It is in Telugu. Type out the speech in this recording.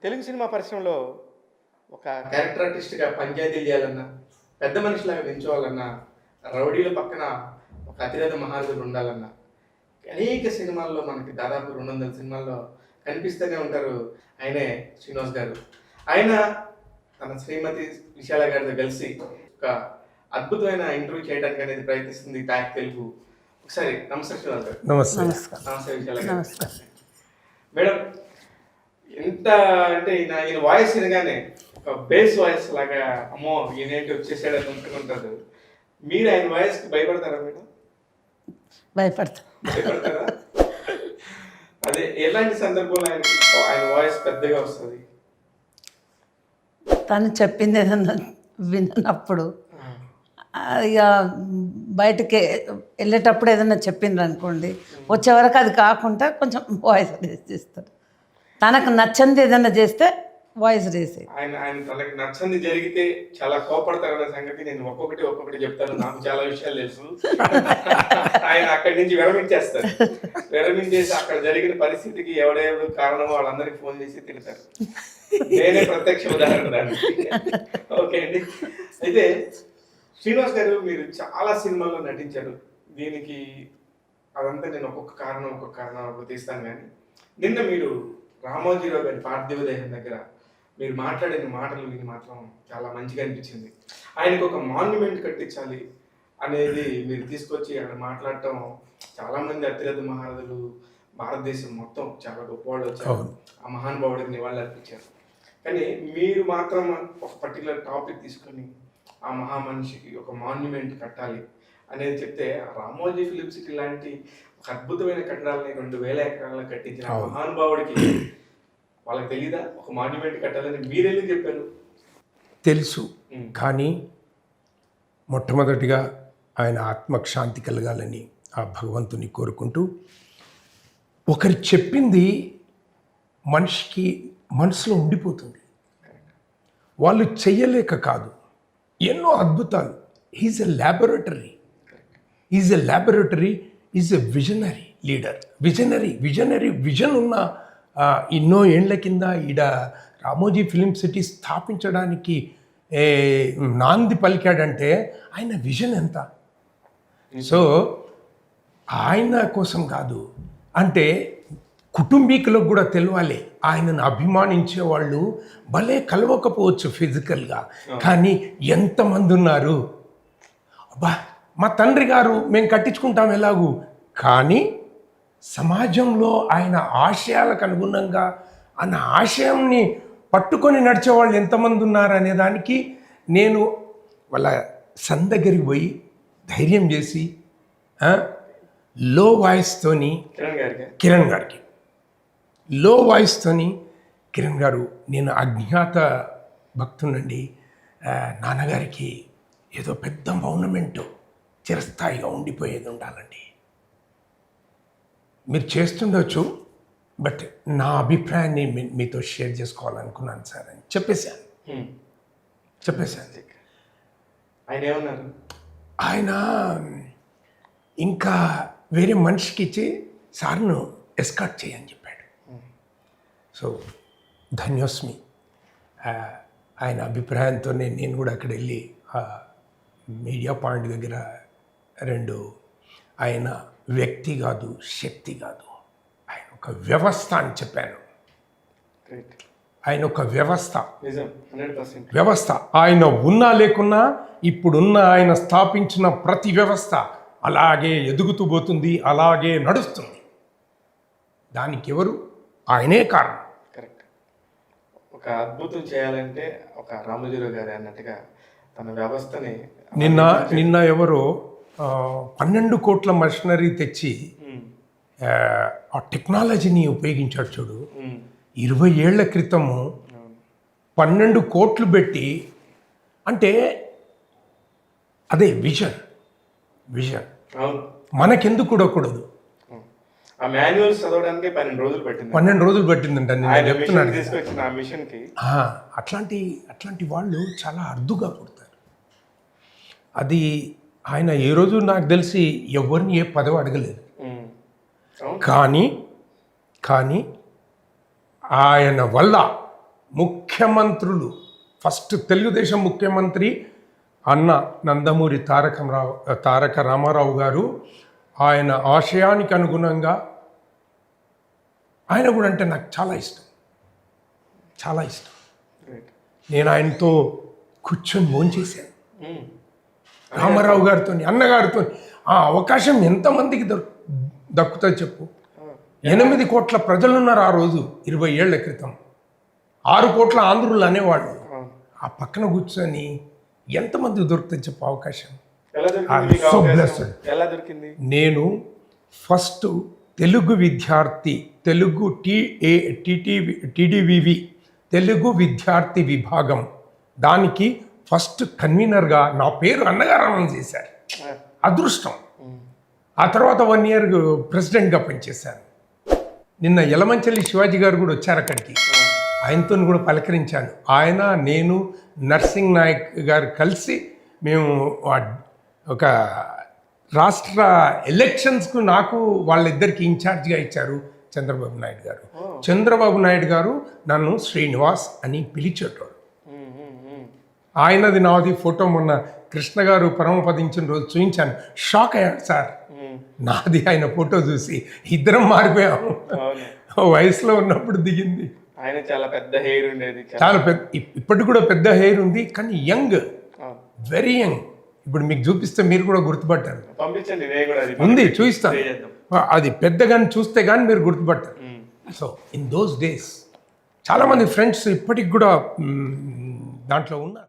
తెలుగు సినిమా పరిశ్రమలో ఒక క్యారెక్టర్ ఆర్టిస్ట్గా పంచాయతీలు చేయాలన్నా, పెద్ద మనిషిలాగా నిల్చోవాలన్నా, రౌడీల పక్కన ఒక అతిరథ మహారథులు ఉండాలన్నా, అనేక సినిమాల్లో మనకి దాదాపు 200 సినిమాల్లో కనిపిస్తూనే ఉంటారు. ఆయనే శ్రీనివాస్ గారు. ఆయన తన శ్రీమతి విశాల గారితో కలిసి ఒక అద్భుతమైన ఇంటర్వ్యూ చేయడానికి అనేది ప్రయత్నిస్తుంది టాక్ తెలుగు. ఒకసారి నమస్తే శ్రీనివాస్ గారు. నమస్తే. నమస్తే విశాల గారు. మేడం, ఎంత అంటే ఈయన వాయిస్ వినగానే ఒక బేస్ వాయిస్ లాగా అమ్మో ఈయనేంటి వచ్చేసాడు అని అనుకుంటుంటారు. మీరు ఆయన వాయిస్కి భయపడతారా మేడం? భయపడతారా? అదే ఎలాంటి సందర్భంలో ఆయన వాయిస్ పెద్దగా వస్తుంది? తను చెప్పింది ఏదన్నా విన్నప్పుడు ఇక బయటకి వెళ్ళేటప్పుడు ఏదైనా చెప్పిండ్రు అనుకోండి, వచ్చే వరకు అది కాకుండా కొంచెం వాయిస్ రేస్ చేస్తారు. తనకు నచ్చంది ఏదైనా చేస్తే వాయిస్ రేసే. ఆయన తనకి నచ్చంది జరిగితే చాలా కోపడతారన్న సంగతి నేను ఒక్కొక్కటి చెప్తాను. నాకు చాలా విషయాలు తెలుసు. ఆయన అక్కడి నుంచి విరమించేసి అక్కడ జరిగిన పరిస్థితికి ఎవడెవడు కారణమో వాళ్ళందరికీ ఫోన్ చేసి తిడతారు. నేనే ప్రత్యక్ష ఉదాహరణ దానికి. ఓకే అండి. అయితే శ్రీనివాస్ గారు, మీరు చాలా సినిమాల్లో నటించారు. దీనికి అదంతా నేను ఒక్కొక్క కారణం తీస్తాను. కానీ నిన్న మీరు రామోజీరావు గారి పార్థివ దేహం దగ్గర మీరు మాట్లాడిన మాటలు విని మాత్రం చాలా మంచిగా అనిపించింది. ఆయనకు ఒక మాన్యుమెంట్ కట్టించాలి అనేది మీరు తీసుకొచ్చి అక్కడ మాట్లాడటం, చాలామంది అతిరథ మహారథులు భారతదేశం మొత్తం చాలా గొప్పవాళ్ళు వచ్చారు, ఆ మహానుభావుడికి నివాళులు అర్పించారు. కానీ మీరు మాత్రం ఒక పర్టికులర్ టాపిక్ తీసుకొని ఆ మహామనిషికి ఒక మాన్యుమెంట్ కట్టాలి అనేది చెప్తే, రామోజీ ఫిలిం సిటీ లాంటి ఒక అద్భుతమైన కట్టడాలని 2000 ఎకరాల్లో కట్టించిన మహానుభావుడికి వాళ్ళకి తెలీదా ఒక మాన్యుమెంట్ కట్టాలని? మీరెళ్ళి చెప్పారు. తెలుసు, కానీ మొట్టమొదటిగా ఆయన ఆత్మకు శాంతి కలగాలని ఆ భగవంతుని కోరుకుంటూ, ఒకరు చెప్పింది మనిషికి మనసులో ఉండిపోతుంది. వాళ్ళు చెయ్యలేక కాదు, ఎన్నో అద్భుతాలు. Is a laboratory, is a visionary leader. Vision ఉన్న ఎన్నో ఏండ్ల కింద ఈడ రామోజీ ఫిలిం సిటీ స్థాపించడానికి నాంది పలికాడంటే ఆయన విజన్ ఎంత. సో ఆయన కోసం కాదు, అంటే కుటుంబీకులకు కూడా తెలియాలి. ఆయనను అభిమానించే వాళ్ళు భలే కలవకపోవచ్చు ఫిజికల్గా, కానీ ఎంతమంది ఉన్నారు. అబ్బా మా తండ్రి గారు మేము కట్టించుకుంటాం ఎలాగూ, కానీ సమాజంలో ఆయన ఆశయాలకు అనుగుణంగా ఆయన ఆశయాన్ని పట్టుకొని నడిచేవాళ్ళు ఎంతమంది ఉన్నారు అనే దానికి నేను వాళ్ళ సన్ దగ్గరికి పోయి ధైర్యం చేసి లో వాయిస్తోని కిరణ్ గారికి లో వాయిస్తోని, కిరణ్ గారు నేను అజ్ఞాత భక్తునండి, నాన్నగారికి ఏదో పెద్ద మౌనమెంటు చిరస్థాయిగా ఉండిపోయేది ఉండాలండి, మీరు చేస్తుండొచ్చు, బట్ నా అభిప్రాయాన్ని మీతో షేర్ చేసుకోవాలనుకున్నాను సార్ అని చెప్పేశాను. ఆయన ఏమన్నారు? ఆయన ఇంకా వేరే మనిషికి ఇచ్చి సార్ను ఎస్కార్ట్ చేయని చెప్పాడు. సో ధన్యోస్మి. ఆయన అభిప్రాయంతో నేను కూడా అక్కడ వెళ్ళి మీడియా పాయింట్ దగ్గర ఆయన వ్యక్తి కాదు, శక్తి కాదు, ఆయన ఒక వ్యవస్థ అని చెప్పాను. ఆయన ఒక వ్యవస్థ. ఆయన ఉన్నా లేకున్నా ఇప్పుడున్న ఆయన స్థాపించిన ప్రతి వ్యవస్థ అలాగే ఎదుగుతూ పోతుంది, అలాగే నడుస్తుంది. దానికి ఎవరు? ఆయనే కారణం. కరెక్ట్. ఒక అద్భుతం చేయాలంటే ఒక రామోజీరావు గారు అన్నట్టుగా తన వ్యవస్థని నిన్న ఎవరో 12 కోట్ల మషనరీ తెచ్చి ఆ టెక్నాలజీని ఉపయోగించాడు చూడు. 20 ఏళ్ల క్రితము 12 కోట్లు పెట్టి, అంటే అదే విజన్. మనకెందుకు కూడకూడదు? ఆ మాన్యువల్స్ చదవడానికి 12 రోజులు పట్టిందంట నేను చెప్తున్నాను. తీసుకొచ్చిన ఆ మిషన్కి అట్లాంటి వాళ్ళు చాలా అరుదుగా పుడతారు. అది ఆయన ఏ రోజు నాకు తెలిసి ఎవరిని ఏ పదవి అడగలేదు. కానీ ఆయన వల్ల ముఖ్యమంత్రులు ఫస్ట్ తెలుగుదేశం ముఖ్యమంత్రి అన్న నందమూరి తారక రామారావు గారు ఆయన ఆశయానికి అనుగుణంగా ఆయన కూడా అంటే నాకు చాలా ఇష్టం, చాలా ఇష్టం. రైట్. నేను ఆయనతో కూర్చొని భోంచేశాను రామారావు గారితో, అన్నగారితో. ఆ అవకాశం ఎంతమందికి దక్కుతుంది చెప్పు. 8 కోట్ల ప్రజలున్నారు ఆ రోజు 20 ఏళ్ల క్రితం. 6 కోట్ల ఆంధ్రులు అనేవాళ్ళు. ఆ పక్కన కూర్చొని ఎంతమందికి దొరుకుతుంది చెప్పు అవకాశం. ఎలా దొరికింది మీకు So అవకాశం? blessed. ఎలా దొరికింది? నేను ఫస్ట్ తెలుగు విద్యార్థి, తెలుగు టీడీవీవి తెలుగు విద్యార్థి విభాగం దానికి ఫస్ట్ కన్వీనర్గా నా పేరు అన్నగారు అనౌన్స్ చేశారు. అదృష్టం. ఆ తర్వాత 1 ఇయర్ ప్రెసిడెంట్గా పనిచేశాను. నిన్న యలమంచల్లి శివాజీ గారు కూడా వచ్చారు అక్కడికి. ఆయనతో కూడా పలకరించాను. ఆయన, నేను, నర్సింగ్ నాయక్ గారు కలిసి మేము ఒక రాష్ట్ర ఎలక్షన్స్కు నాకు వాళ్ళిద్దరికి ఇన్ఛార్జ్గా ఇచ్చారు చంద్రబాబు నాయుడు గారు. చంద్రబాబు నాయుడు గారు నన్ను శ్రీనివాస్ అని పిలిచేటోడు. ఆయనది నాది ఫోటో మొన్న కృష్ణ గారు పరమపదించిన రోజు చూపించాను. షాక్ అయ్యాడు సార్, నాది ఆయన ఫోటో చూసి. ఇద్దరం మారిపోయాము. వయసులో ఉన్నప్పుడు దిగింది. ఆయన చాలా పెద్ద హెయిర్ ఉండేది. చాలా పెద్ద, ఇప్పటికి కూడా పెద్ద హెయిర్ ఉంది, కానీ యంగ్, వెరీ యంగ్. ఇప్పుడు మీకు చూపిస్తే మీరు కూడా గుర్తుపట్టారు. పంపించండి, నేను కూడా అది ఉంది, చూపిస్తాను. చేద్దాం. అది పెద్దగాని చూస్తే కానీ మీరు గుర్తుపట్టారు. సో ఇన్ దోస్ డేస్ చాలామంది ఫ్రెండ్స్ ఇప్పటికి కూడా దాంట్లో ఉన్నారు.